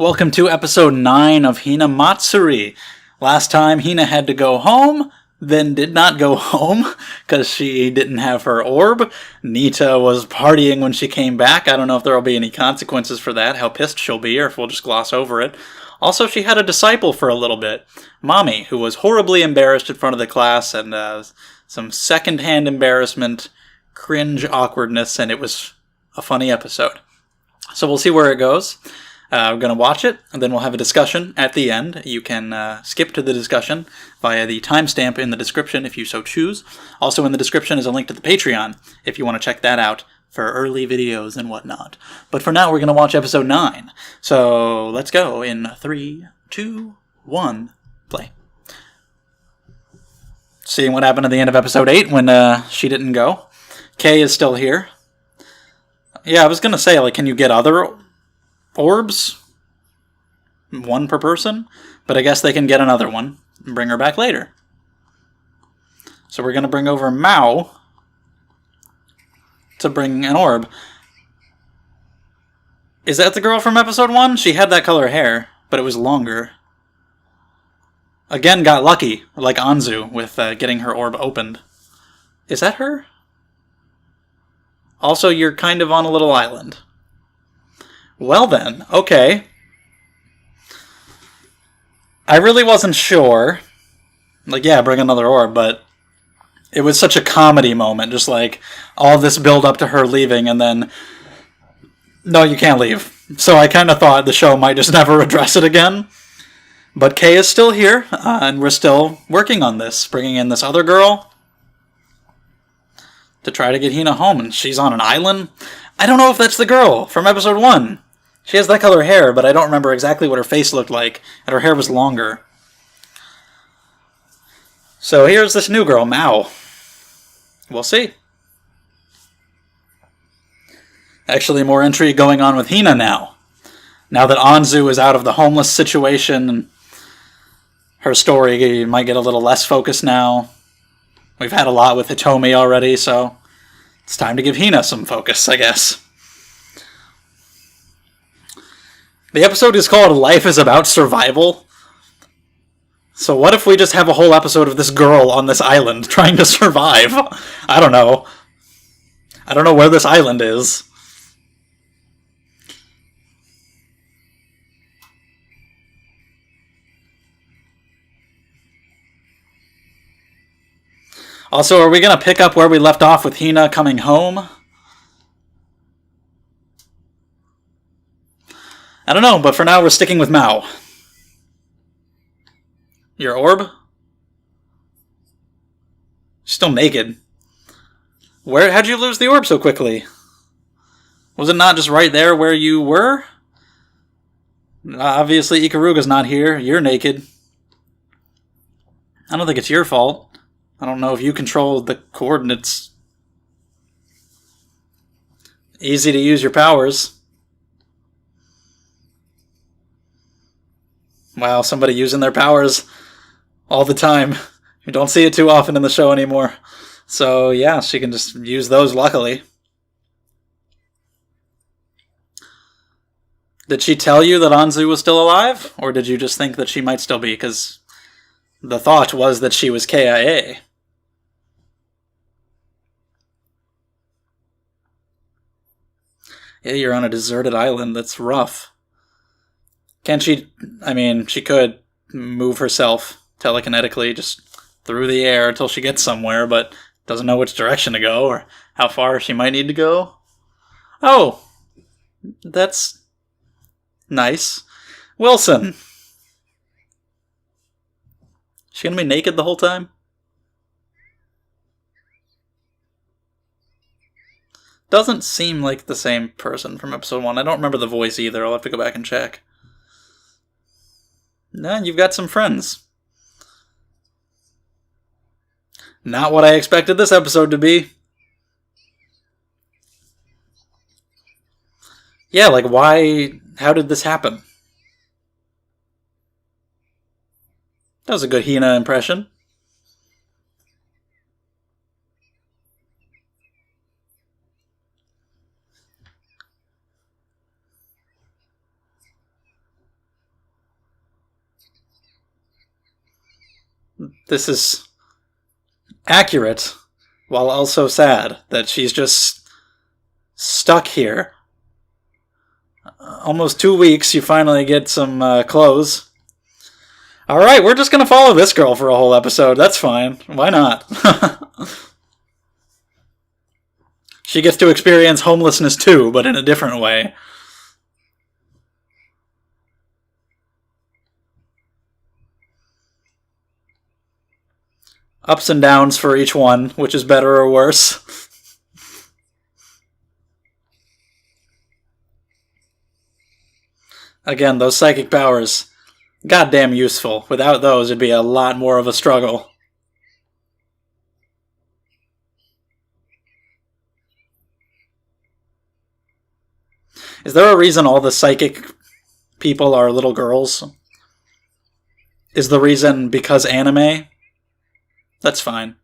Welcome to episode 9 of Hinamatsuri. Last time Hina had to go home, then did not go home because she didn't have her orb. Nita was partying when she came back. I don't know if there will be any consequences for that, how pissed she'll be, or if we'll just gloss over it. Also, she had a disciple for a little bit, Mommy, who was horribly embarrassed in front of the class, and some second-hand embarrassment, cringe awkwardness, and it was a funny episode. So we'll see where it goes. We're going to watch it, and then we'll have a discussion at the end. You can skip to the discussion via the timestamp in the description if you so choose. Also in the description is a link to the Patreon if you want to check that out for early videos and whatnot. But for now, we're going to watch episode 9. So let's go in 3, 2, 1, play. Seeing what happened at the end of episode 8 when she didn't go. Kay is still here. Yeah, I was going to say, can you get other orbs? 1 per person? But I guess they can get another one and bring her back later. So we're going to bring over Mao to bring an orb. Is that the girl from episode 1? She had that color hair, but it was longer. Again, got lucky, like Anzu, with getting her orb opened. Is that her? Also, you're kind of on a little island. Well then, okay. I really wasn't sure. Yeah, bring another orb, but it was such a comedy moment, just all this build up to her leaving, and then, no, you can't leave. So I kind of thought the show might just never address it again. But Kay is still here, and we're still working on this, bringing in this other girl to try to get Hina home, and she's on an island. I don't know if that's the girl from episode 1. She has that color hair, but I don't remember exactly what her face looked like, and her hair was longer. So here's this new girl, Mao. We'll see. Actually, more intrigue going on with Hina now. Now that Anzu is out of the homeless situation, her story might get a little less focused now. We've had a lot with Hitomi already, so it's time to give Hina some focus, I guess. The episode is called Life is About Survival. So what if we just have a whole episode of this girl on this island trying to survive? I don't know. I don't know where this island is. Also, are we going to pick up where we left off with Hina coming home? I don't know, but for now we're sticking with Mao. Your orb? Still naked. How'd you lose the orb so quickly? Was it not just right there where you were? Obviously Ikaruga's not here. You're naked. I don't think it's your fault. I don't know if you control the coordinates. Easy to use your powers. Wow, somebody using their powers all the time. You don't see it too often in the show anymore. So yeah, she can just use those luckily. Did she tell you that Anzu was still alive? Or did you just think that she might still be? Because the thought was that she was KIA. Yeah, you're on a deserted island. That's rough. Can she... she could move herself telekinetically just through the air until she gets somewhere, but doesn't know which direction to go or how far she might need to go. Oh! That's nice. Wilson! She gonna be naked the whole time? Doesn't seem like the same person from episode 1. I don't remember the voice either. I'll have to go back and check. No, you've got some friends. Not what I expected this episode to be. Yeah, why... How did this happen? That was a good Hina impression. this is accurate, while also sad that she's just stuck here. Almost 2 weeks, you finally get some clothes. Alright, we're just gonna follow this girl for a whole episode. That's fine. Why not? She gets to experience homelessness too, but in a different way. Ups and downs for each one, which is better or worse. Again, those psychic powers, goddamn useful. Without those, it'd be a lot more of a struggle. Is there a reason all the psychic people are little girls? Is the reason because anime? That's fine.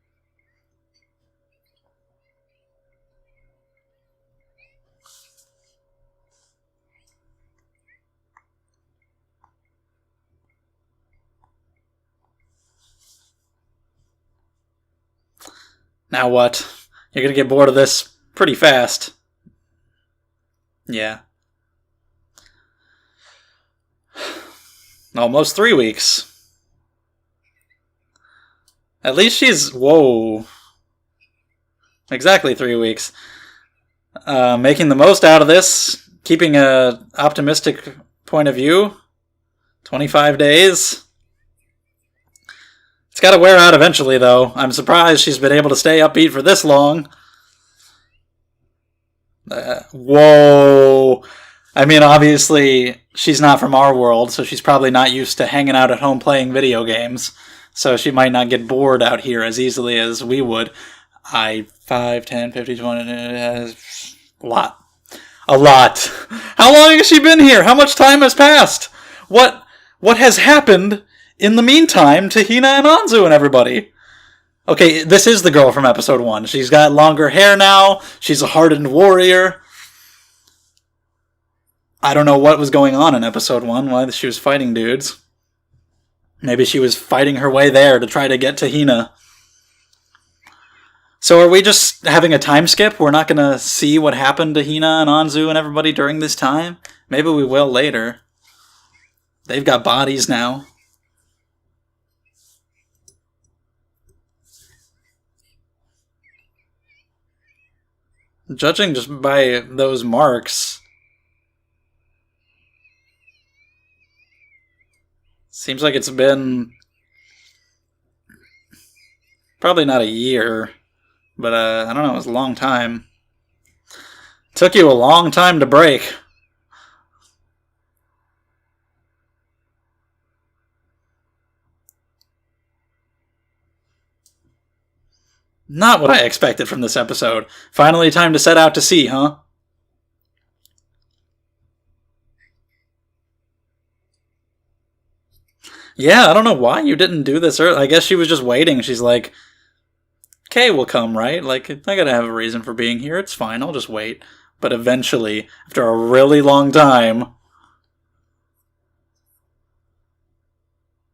Now what? You're gonna get bored of this pretty fast. Yeah. Almost 3 weeks. At least she's... Whoa. Exactly 3 weeks. Making the most out of this. Keeping a optimistic point of view. 25 days. It's gotta wear out eventually, though. I'm surprised she's been able to stay upbeat for this long. Whoa. I mean, obviously, she's not from our world, so she's probably not used to hanging out at home playing video games. So she might not get bored out here as easily as we would. 5, 10, 50, 20... A lot. A lot. How long has she been here? How much time has passed? What has happened in the meantime to Hina and Anzu and everybody? Okay, this is the girl from episode 1. She's got longer hair now. She's a hardened warrior. I don't know what was going on in episode 1, why she was fighting dudes. Maybe she was fighting her way there to try to get to Hina. So are we just having a time skip? We're not going to see what happened to Hina and Anzu and everybody during this time? Maybe we will later. They've got bodies now. Judging just by those marks, seems like it's been probably not a year, but I don't know, it was a long time. Took you a long time to break. Not what I expected from this episode. Finally time to set out to sea, huh? Yeah, I don't know why you didn't do this early. I guess she was just waiting. She's like, Kay will come, right? Like, I gotta have a reason for being here. It's fine, I'll just wait. But eventually, after a really long time,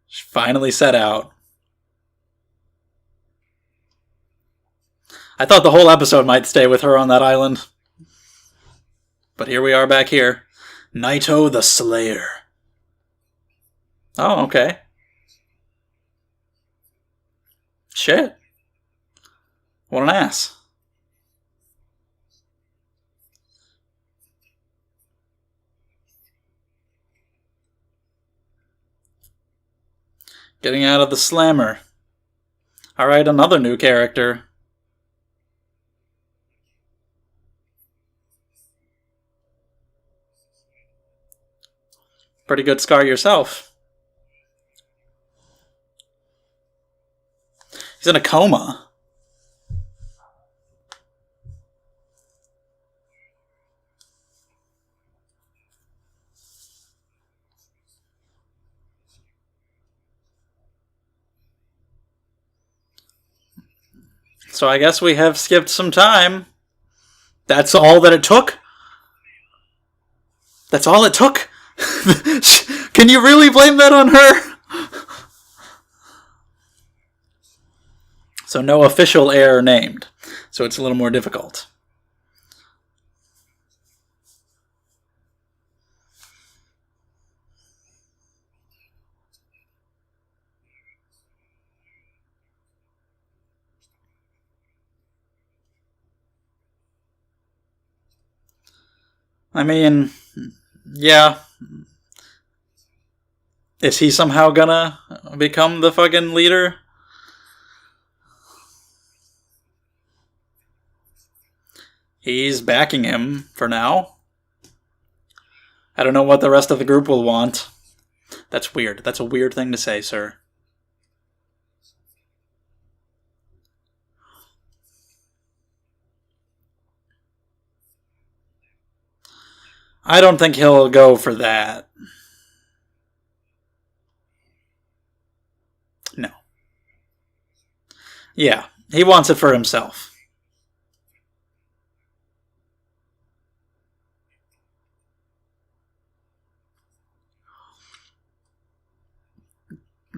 she finally set out. I thought the whole episode might stay with her on that island. But here we are back here. Naito the Slayer. Oh, okay. Shit. What an ass. Getting out of the slammer. Alright, another new character. Pretty good scar yourself. He's in a coma. So I guess we have skipped some time. That's all that it took? That's all it took? Can you really blame that on her? So no official heir named. So it's a little more difficult. I mean, yeah. Is he somehow gonna become the fucking leader? He's backing him for now. I don't know what the rest of the group will want. That's weird. That's a weird thing to say, sir. I don't think he'll go for that. No. Yeah, he wants it for himself.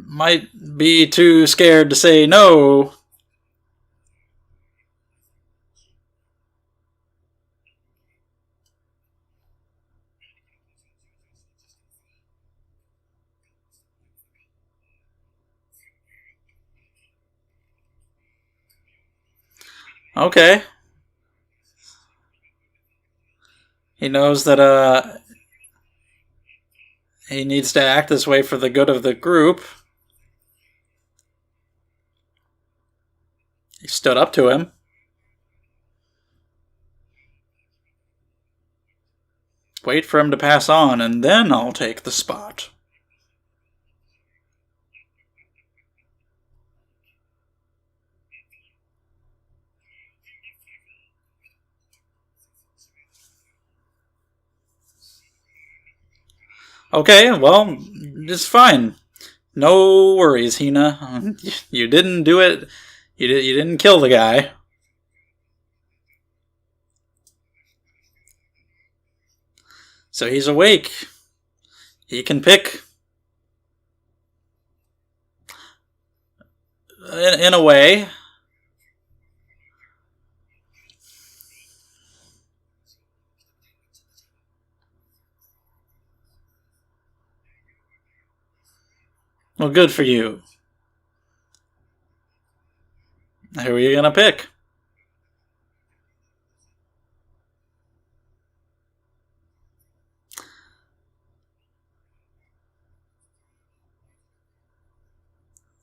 Might be too scared to say no. Okay. He knows that he needs to act this way for the good of the group. He stood up to him. Wait for him to pass on, and then I'll take the spot. Okay, well, it's fine. No worries, Hina. You didn't do it. You didn't kill the guy. So he's awake. He can pick. In a way. Well, good for you. Who are you gonna pick?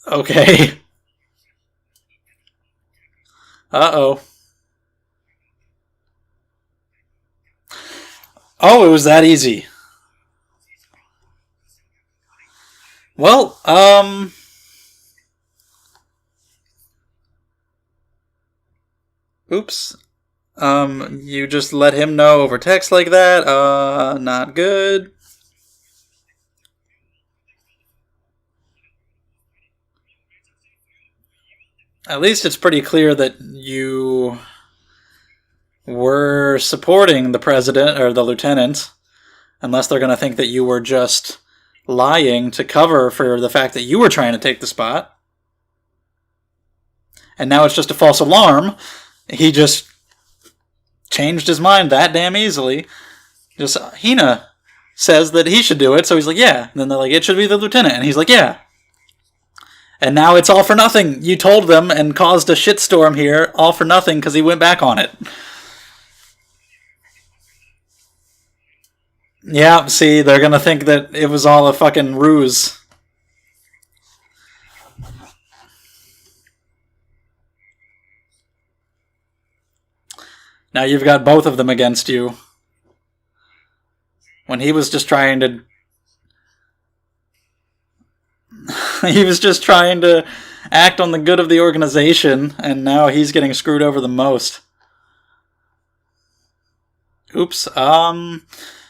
Okay. Uh-oh. Oh, it was that easy. Well, oops. You just let him know over text like that? Not good. At least it's pretty clear that you were supporting the president or the lieutenant, unless they're going to think that you were just lying to cover for the fact that you were trying to take the spot. And now it's just a false alarm. He just changed his mind that damn easily. Just Hina says that he should do it, so he's like, yeah. And then they're like, it should be the lieutenant. And he's like, yeah. And now it's all for nothing. You told them and caused a shitstorm here, all for nothing, because he went back on it. Yeah, see, they're gonna think that it was all a fucking ruse. Now you've got both of them against you. When he was just trying to... he was just trying to act on the good of the organization, and now he's getting screwed over the most. Oops,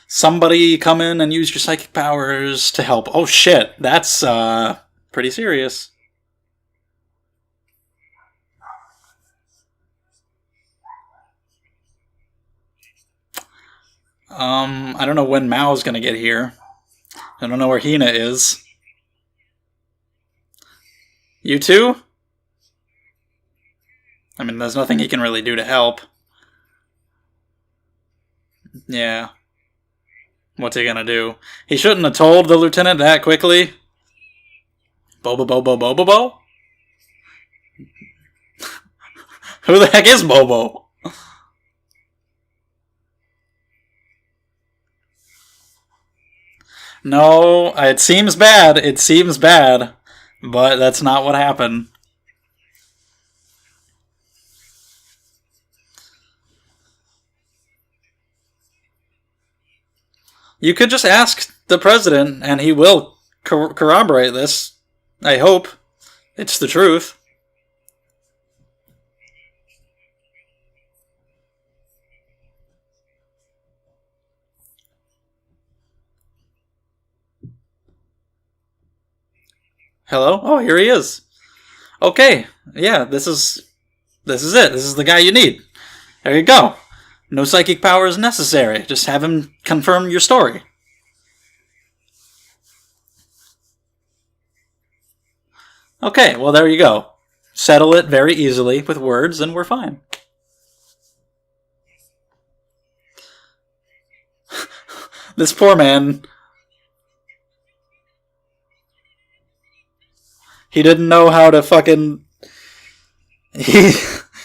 somebody come in and use your psychic powers to help. Oh shit, that's, pretty serious. I don't know when Mao's gonna get here. I don't know where Hina is. You too? I mean, there's nothing he can really do to help. Yeah. What's he gonna do? He shouldn't have told the lieutenant that quickly. Bobo Bobo Bobo Bo? Who the heck is Bobo? No, it seems bad. It seems bad. But that's not what happened. You could just ask the president, and he will corroborate this. I hope. It's the truth. Hello? Oh, here he is. Okay, yeah, this is it. This is the guy you need. There you go. No psychic power is necessary. Just have him confirm your story. Okay, well, there you go. Settle it very easily with words, and we're fine. This poor man. He didn't know how to fucking...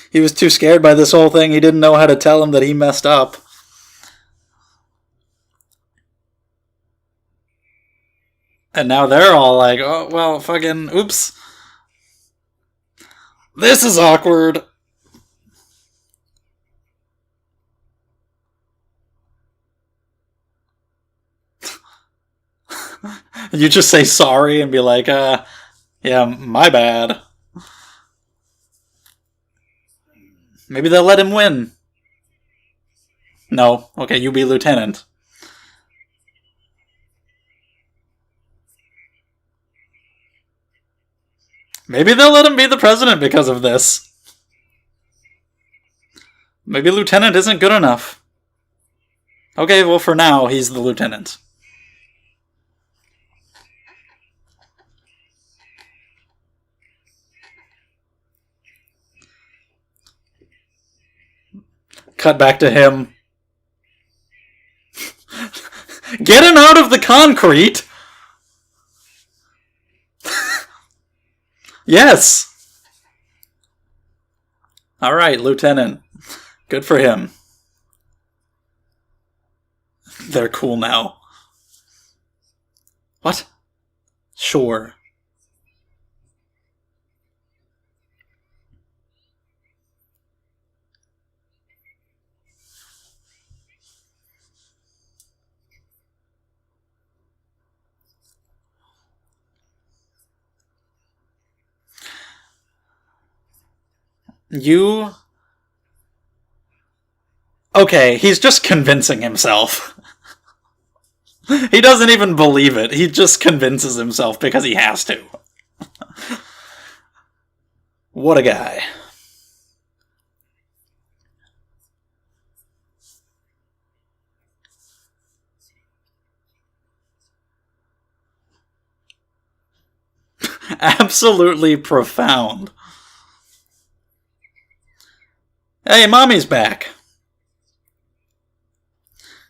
He was too scared by this whole thing. He didn't know how to tell him that he messed up. And now they're all like, oh, well, fucking, oops. This is awkward. You just say sorry and be like, yeah, my bad. Maybe they'll let him win. No. Okay, you be lieutenant. Maybe they'll let him be the president because of this. Maybe lieutenant isn't good enough. Okay, well, for now, he's the lieutenant. Cut back to him. Get him out of the concrete! Yes! Alright, Lieutenant. Good for him. They're cool now. What? Sure. You... Okay, he's just convincing himself. He doesn't even believe it. He just convinces himself because he has to. What a guy. Absolutely profound. Hey, Mommy's back.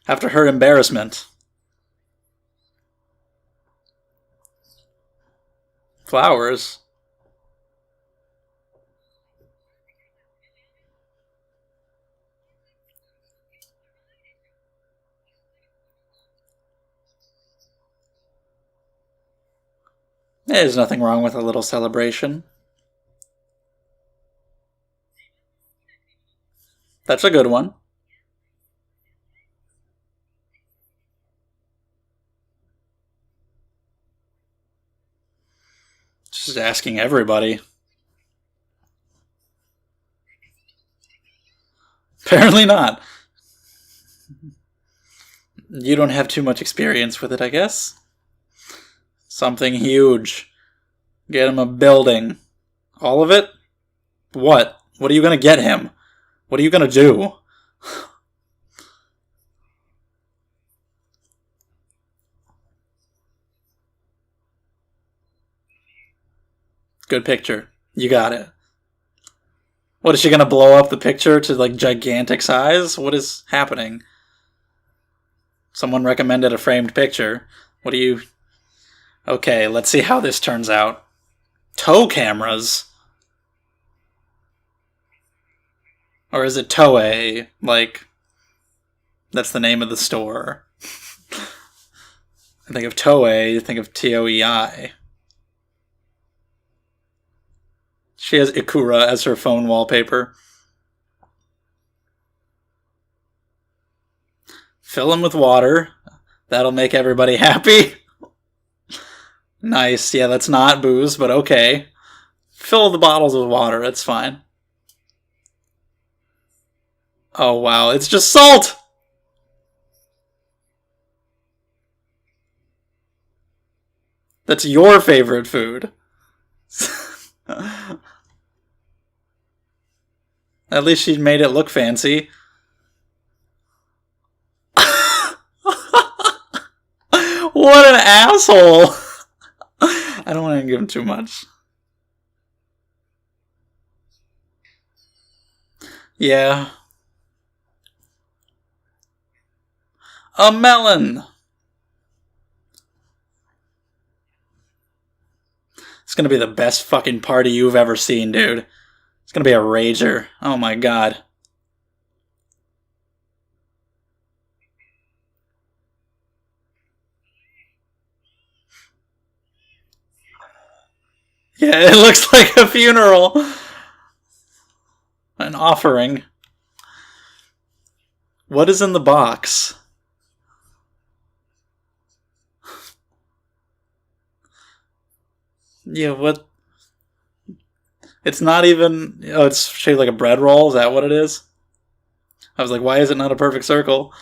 After her embarrassment. Flowers. There's nothing wrong with a little celebration. That's a good one. Just asking everybody. Apparently not. You don't have too much experience with it, I guess. Something huge. Get him a building. All of it? What? What are you gonna get him? What are you gonna do? Good picture. You got it. What, is she gonna blow up the picture to, like, gigantic size? What is happening? Someone recommended a framed picture. What do you... Okay, let's see how this turns out. Tow cameras? Or is it Toei? Like, that's the name of the store. I think of Toei, you think of Toei. She has Ikura as her phone wallpaper. Fill them with water. That'll make everybody happy. Nice. Yeah, that's not booze, but okay. Fill the bottles with water. It's fine. Oh, wow. It's just salt! That's your favorite food. At least she made it look fancy. What an asshole! I don't want to give him too much. Yeah. A melon! It's gonna be the best fucking party you've ever seen, dude. It's gonna be a rager. Oh my god. Yeah, it looks like a funeral. An offering. What is in the box? Yeah, what? It's not even... Oh, it's shaped like a bread roll? Is that what it is? I was like, why is it not a perfect circle?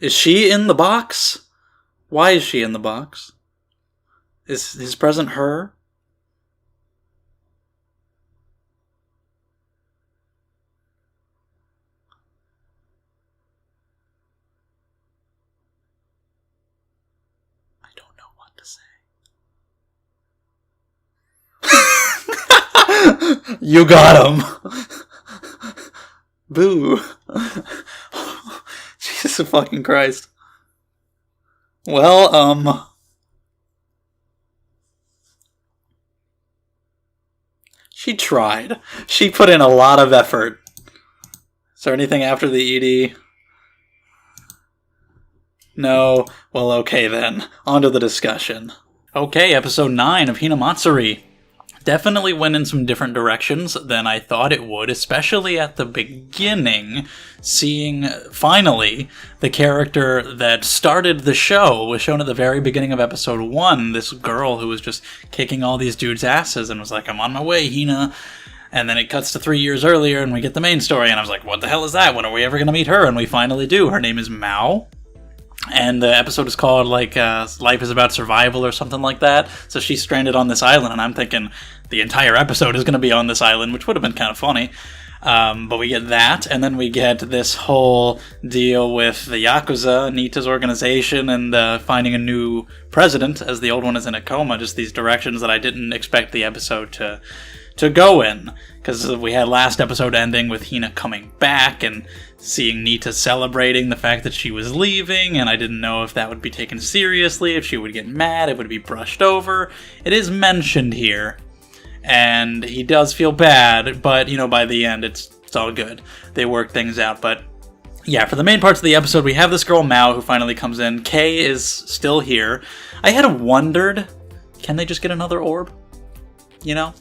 Is she in the box? Why is she in the box? Is his present her? I don't know what to say. You got him! Boo. Jesus fucking Christ. Well, she tried. She put in a lot of effort. Is there anything after the ED? No. Well, okay then. On to the discussion. Okay, episode 9 of Hinamatsuri. Definitely went in some different directions than I thought it would, especially at the beginning, seeing, finally, the character that started the show was shown at the very beginning of episode 1, this girl who was just kicking all these dudes' asses and was like, I'm on my way, Hina. And then it cuts to 3 years earlier and we get the main story, and I was like, what the hell is that? When are we ever going to meet her? And we finally do. Her name is Mao. And the episode is called, like, Life is About Survival or something like that. So she's stranded on this island, and I'm thinking the entire episode is going to be on this island, which would have been kind of funny. But we get that, and then we get this whole deal with the Yakuza, Nita's organization, and finding a new president, as the old one is in a coma. Just these directions that I didn't expect the episode to go in. Because we had last episode ending with Hina coming back, and seeing Nita celebrating the fact that she was leaving, and I didn't know if that would be taken seriously, if she would get mad, it would be brushed over. It is mentioned here, and he does feel bad, but, you know, by the end, it's all good. They work things out, but yeah, for the main parts of the episode, we have this girl, Mao, who finally comes in. Kay is still here. I had wondered, can they just get another orb? You know?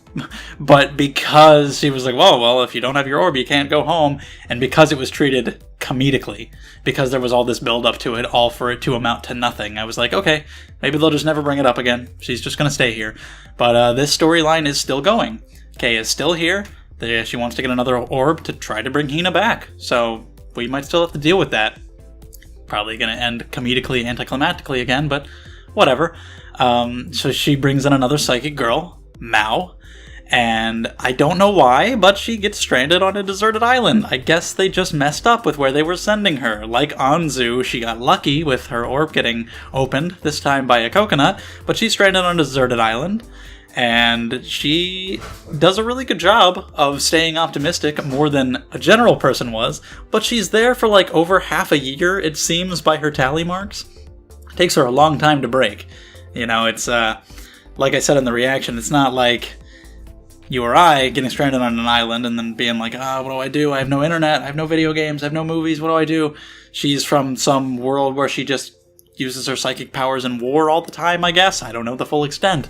But because she was like, whoa, well, if you don't have your orb, you can't go home, and because it was treated comedically, because there was all this build-up to it, all for it to amount to nothing, I was like, okay, maybe they'll just never bring it up again. She's just gonna stay here. But this storyline is still going. Kay is still here. She wants to get another orb to try to bring Hina back, so we might still have to deal with that. Probably gonna end comedically, anticlimactically again, but whatever. So she brings in another psychic girl, Mao, And I don't know why, but she gets stranded on a deserted island. I guess they just messed up with where they were sending her. Like Anzu, she got lucky with her orb getting opened, this time by a coconut, but she's stranded on a deserted island. And she does a really good job of staying optimistic, more than a general person was, but she's there for like over half a year, it seems, by her tally marks. It takes her a long time to break. You know, it's, like I said in the reaction, it's not like you or I getting stranded on an island and then being like, what do I do? I have no internet, I have no video games, I have no movies, what do I do? She's from some world where she just uses her psychic powers in war all the time, I guess. I don't know the full extent.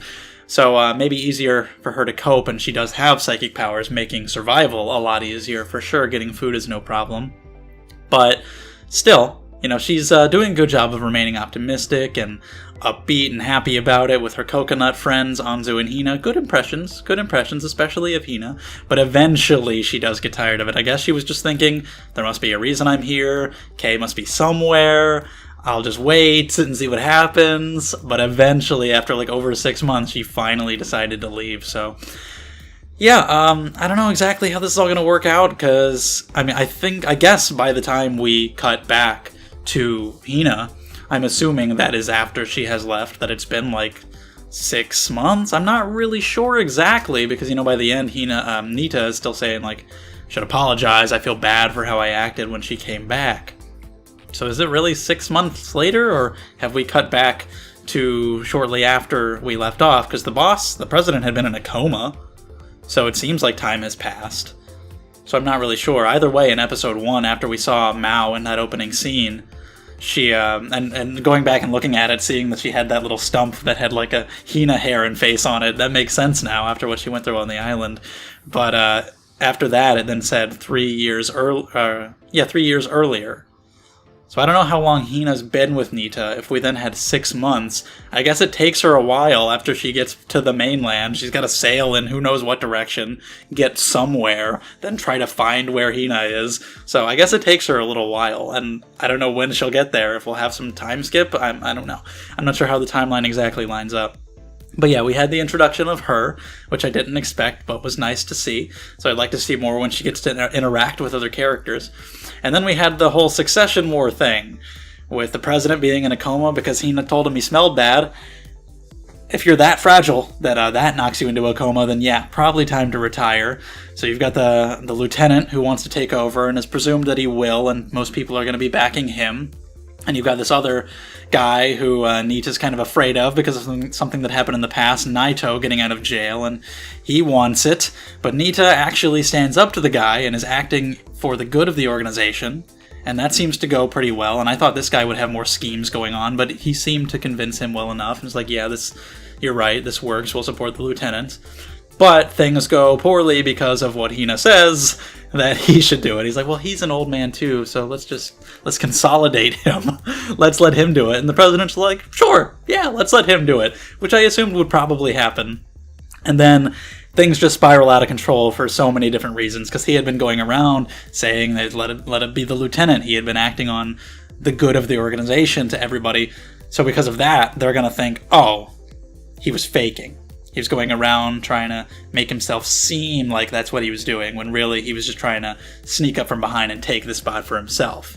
So maybe easier for her to cope, and she does have psychic powers, making survival a lot easier for sure. Getting food is no problem. But still, you know, she's doing a good job of remaining optimistic and upbeat and happy about it with her coconut friends, Anzu and Hina. Good impressions, especially of Hina. But eventually she does get tired of it. I guess she was just thinking, there must be a reason I'm here, Kay must be somewhere, I'll just wait and see what happens. But eventually, after like over 6 months, she finally decided to leave. So yeah, I don't know exactly how this is all going to work out, because, I mean, I guess by the time we cut back to Hina, I'm assuming that is after she has left, that it's been like 6 months. I'm not really sure exactly, because, you know, by the end, Nita is still saying, like, should apologize, I feel bad for how I acted when she came back. So is it really 6 months later, or have we cut back to shortly after we left off? Because the president, had been in a coma, so it seems like time has passed. So I'm not really sure. Either way, in episode 1, after we saw Mao in that opening scene, she, and going back and looking at it, seeing that she had that little stump that had like a Hina hair and face on it, that makes sense now after what she went through on the island. But after that, it then said 3 years 3 years earlier. So I don't know how long Hina's been with Nita. If we then had 6 months, I guess it takes her a while after she gets to the mainland. She's got to sail in who knows what direction, get somewhere, then try to find where Hina is. So I guess it takes her a little while, and I don't know when she'll get there. If we'll have some time skip, I don't know. I'm not sure how the timeline exactly lines up. But yeah, we had the introduction of her, which I didn't expect, but was nice to see. So I'd like to see more when she gets to interact with other characters. And then we had the whole succession war thing, with the president being in a coma because Hina told him he smelled bad. If you're that fragile that that knocks you into a coma, then yeah, probably time to retire. So you've got the lieutenant who wants to take over, and is presumed that he will, and most people are going to be backing him. And you've got this other guy who Nita's kind of afraid of because of something that happened in the past, Naito getting out of jail, and he wants it. But Nita actually stands up to the guy and is acting for the good of the organization, and that seems to go pretty well. And I thought this guy would have more schemes going on, but he seemed to convince him well enough. And it's like, yeah, you're right, this works, we'll support the lieutenant. But things go poorly because of what Hina says, that he should do it. He's like, well, he's an old man too, so let's consolidate him. Let's let him do it. And the president's like, sure, yeah, let's let him do it, which I assumed would probably happen. And then things just spiral out of control for so many different reasons, because he had been going around saying that let it be the lieutenant. He had been acting on the good of the organization to everybody. So because of that, they're going to think, oh, he was faking. He was going around trying to make himself seem like that's what he was doing, when really he was just trying to sneak up from behind and take the spot for himself.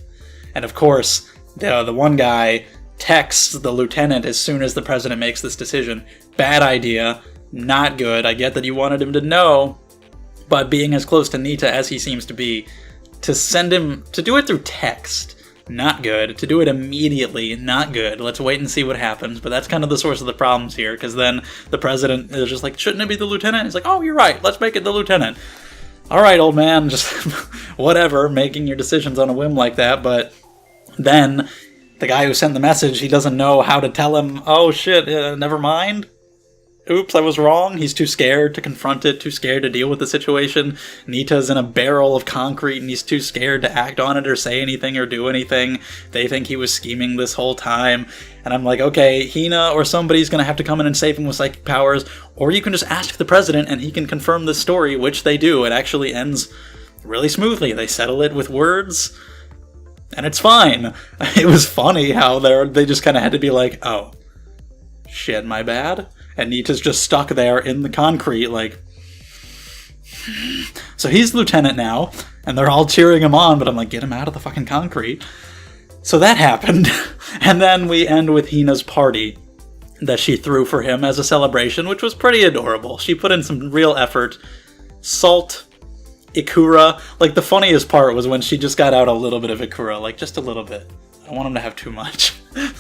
And of course, the one guy texts the lieutenant as soon as the president makes this decision. Bad idea, not good. I get that you wanted him to know, but being as close to Nita as he seems to be, to send him, to do it through text, not good. To do it immediately, not good. Let's wait and see what happens. But that's kind of the source of the problems here, because then the president is just like, shouldn't it be the lieutenant? He's like, oh, you're right, let's make it the lieutenant. All right, old man, just whatever, making your decisions on a whim like that. But then the guy who sent the message, he doesn't know how to tell him, oh shit, never mind. Oops, I was wrong. He's too scared to confront it, too scared to deal with the situation. Nita's in a barrel of concrete, and he's too scared to act on it or say anything or do anything. They think he was scheming this whole time. And I'm like, okay, Hina or somebody's going to have to come in and save him with psychic powers, or you can just ask the president and he can confirm this story, which they do. It actually ends really smoothly. They settle it with words, and it's fine. It was funny how they just kind of had to be like, oh, shit, my bad. And Nita's just stuck there in the concrete, like, So he's lieutenant now, and they're all cheering him on, but I'm like, get him out of the fucking concrete. So that happened. And then we end with Hina's party that she threw for him as a celebration, which was pretty adorable. She put in some real effort. Salt, Ikura. Like, the funniest part was when she just got out a little bit of Ikura, like, just a little bit. I don't want him to have too much.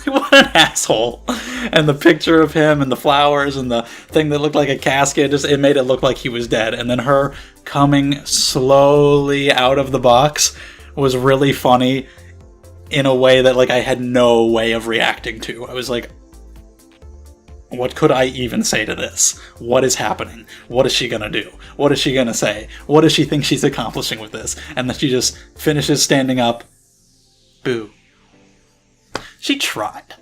What an asshole. And the picture of him and the flowers and the thing that looked like a casket, it made it look like he was dead. And then her coming slowly out of the box was really funny in a way that, like, I had no way of reacting to. I was like, what could I even say to this? What is happening? What is she gonna do? What is she gonna say? What does she think she's accomplishing with this? And then she just finishes standing up. Boo. She tried.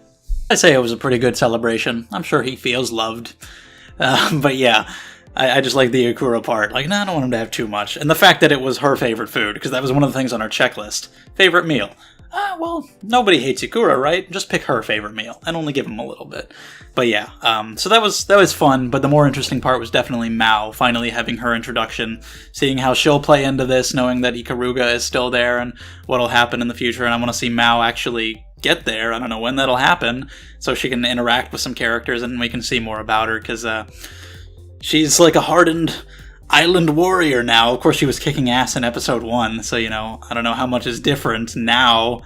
I say it was a pretty good celebration. I'm sure he feels loved. But yeah, I just like the Ikura part. Like, no, I don't want him to have too much. And the fact that it was her favorite food, because that was one of the things on our checklist. Favorite meal. Well, nobody hates Ikura, right? Just pick her favorite meal and only give him a little bit. But yeah, so that was fun, but the more interesting part was definitely Mao finally having her introduction, seeing how she'll play into this, knowing that Ikaruga is still there and what'll happen in the future, and I want to see Mao actually get there. I don't know when that'll happen, so she can interact with some characters and we can see more about her, because she's like a hardened island warrior now. Of course, she was kicking ass in episode 1, so, you know, I don't know how much is different now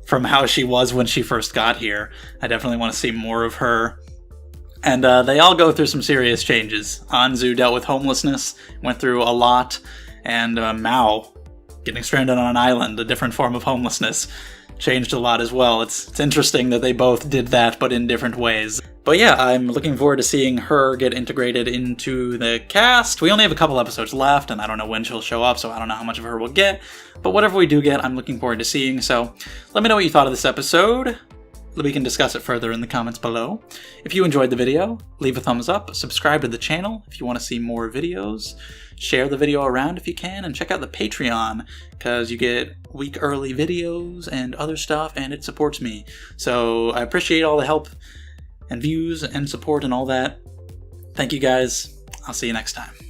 from how she was when she first got here. I definitely want to see more of her. And they all go through some serious changes. Anzu dealt with homelessness, went through a lot, and Mao, getting stranded on an island, a different form of homelessness, changed a lot as well. It's interesting that they both did that, but in different ways. But yeah, I'm looking forward to seeing her get integrated into the cast. We only have a couple episodes left, and I don't know when she'll show up, so I don't know how much of her we'll get. But whatever we do get, I'm looking forward to seeing, so let me know what you thought of this episode. We can discuss it further in the comments below. If you enjoyed the video, leave a thumbs up, subscribe to the channel if you want to see more videos, share the video around if you can, and check out the Patreon, because you get week early videos and other stuff, and it supports me. So I appreciate all the help and views and support and all that. Thank you guys. I'll see you next time.